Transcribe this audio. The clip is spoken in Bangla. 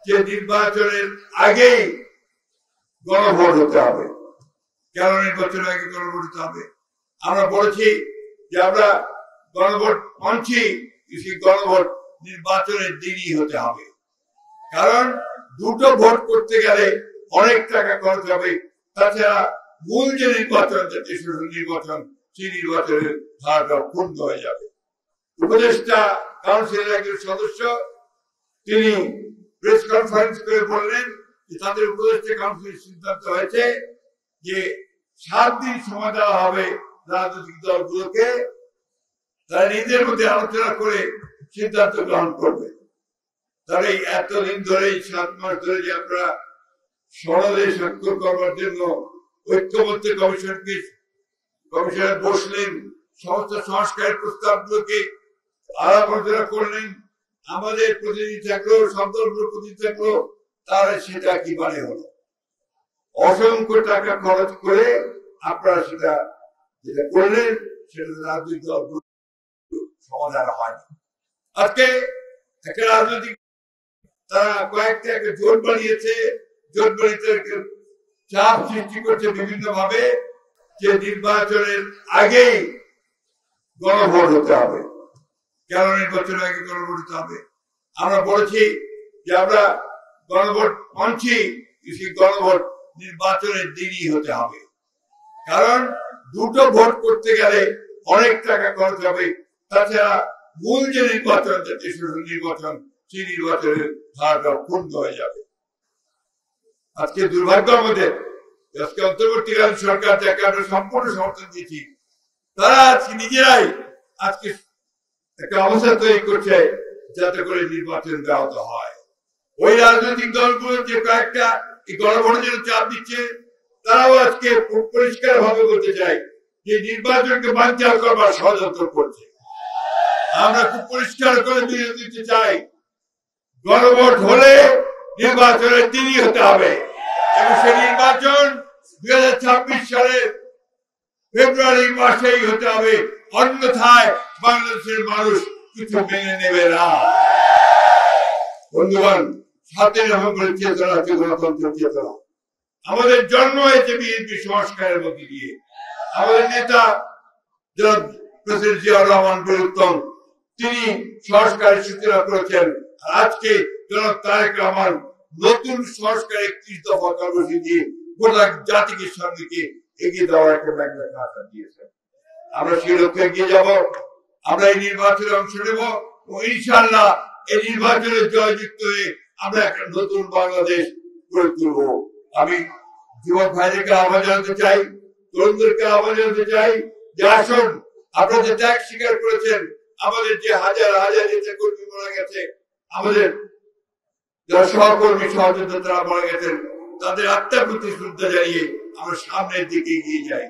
যে নির্বাচনের আগেই গণভোট হতে হবে। কেন নির্বাচনের আগে গণভোট হতে হবে? আমরা বলেছি যে আমরা গণভোট মানছি, সেই গণভোট নির্বাচনের দিনই হতে হবে। কারণ দুটো ভোট করতে গেলে অনেক টাকা খরচ হবে। তাছাড়া মূল যে নির্বাচন, জাতীয় সংসদ নির্বাচন, সেই নির্বাচনের ধারাটা ক্ষুণ্ণ হয়ে যাবে। উপদেষ্টা কাউন্সিলের একজন সদস্য তিনি প্রেস কনফারেন্স করে বললেন যে তাদের উপদেষ্টা কাউন্সিলের সিদ্ধান্ত হয়েছে যে 7 দিন সময় দেওয়া হবে রাজনৈতিক দলগুলোকে, তারা নিজেদের মধ্যে আলোচনা করে সিদ্ধান্ত গ্রহণ করবে। তারা এই এতদিন ধরে 7 মাস ধরে যে আমরা সনদে স্বাক্ষর করবার জন্য ঐক্যবদ্ধ কমিশনে বসলেন, সমস্ত সংস্কারের প্রস্তাবগুলোকে আলাপ আলোচনা করলেন, আমাদের প্রতিনিধি থাকলো, সব দলগুলোর প্রতিনিধি থাকলো, তারা সেটা কি মানে হলো? অসংখ্য টাকা খরচ করে আপনারা সেটা যেটা করলেন সেটা রাজনৈতিক দলগুলো সমাধান হয়নি। আজকে একটা রাজনৈতিক তারা কয়েকটা একটা জোট বানিয়েছে, জোট বানিয়ে চাপ সৃষ্টি করছে বিভিন্ন ভাবে যে নির্বাচনের আগেই গণভোট হতে হবে। কেন নির্বাচনের আগে গণভোট হতে হবে? আমরা বলেছি যে আমরা গণভোট মানছি, সেই গণভোট নির্বাচনের দিনই হতে হবে। কারণ দুটো ভোট করতে গেলে অনেক টাকা খরচ হবে। তাছাড়া মূল যে নির্বাচন, জাতীয় সংসদ নির্বাচন, সেই নির্বাচনের ধারাটা ক্ষুণ্ণ হয়ে যাবে। আজকে দুর্ভাগ্য আমাদের, আজকে অন্তর্বর্তীকালীন সরকার যাকে আমরা সম্পূর্ণ সমর্থন দিয়েছি, তারা আজকে নিজেরাই আজকে একটা অবস্থা তৈরি করছে যাতে করে নির্বাচন ব্যাহত হয়। ওই রাজনৈতিক দলগুলো যে কয়েকটা গণভোটের জন্য চাপ দিচ্ছে, তারাও আজকে খুব পরিষ্কার ভাবে বলতে চাই যে নির্বাচনকে বানচাল করবার ষড়যন্ত্র করছে। আমরা খুব পরিষ্কার করে দিতে চাই, গণভোট হলে নির্বাচনের দিনই হতে হবে এবং সেই নির্বাচন 2026 সালের ফেব্রুয়ারি মাসেই হতে হবে। অন্যথায় বাংলাদেশের মানুষ কিছু মেনে নেবে না। বন্ধুগণ, 7 নভেম্বরের চেতনা হচ্ছে গণতন্ত্রের চেতনা। আমাদের জন্ম হয়েছে বিএনপি সংস্কারের মধ্যে দিয়ে। আমাদের নেতা জনাব প্রেসিডেন্ট জিয়াউর রহমান বীরউত্তম তিনি সংস্কারের সূচনা করেছেন। আজকে জনাব তারেক রহমান নতুন সংস্কার 31 দফা কর্মসূচি দিয়ে গোটা জাতিকে সামনে এগিয়ে দেওয়ার একটা ব্যাখ্যা দিয়েছেন। আমরা সেই লক্ষ্যে এগিয়ে যাব। আমরা এই নির্বাচনে অংশ নেব ও ইনশাআল্লাহ এই নির্বাচনে জয়যুক্ত হয়ে আমরা একটা নতুন বাংলাদেশ গড়ে তুলব। আমি যুবক ভাইদেরকে আহ্বান জানাতে চাই, তরুণদেরকে আহ্বান জানাতে চাই যে আসুন, আপনারা যে ত্যাগ স্বীকার করেছেন, আমাদের যে হাজার হাজার নেতা কর্মী মারা গেছে, আমাদের যারা সহকর্মী সহযোদ্ধা তারা মারা গেছেন, তাদের আত্মার প্রতি শ্রদ্ধা জানিয়ে আমরা সামনের দিকে এগিয়ে যাই।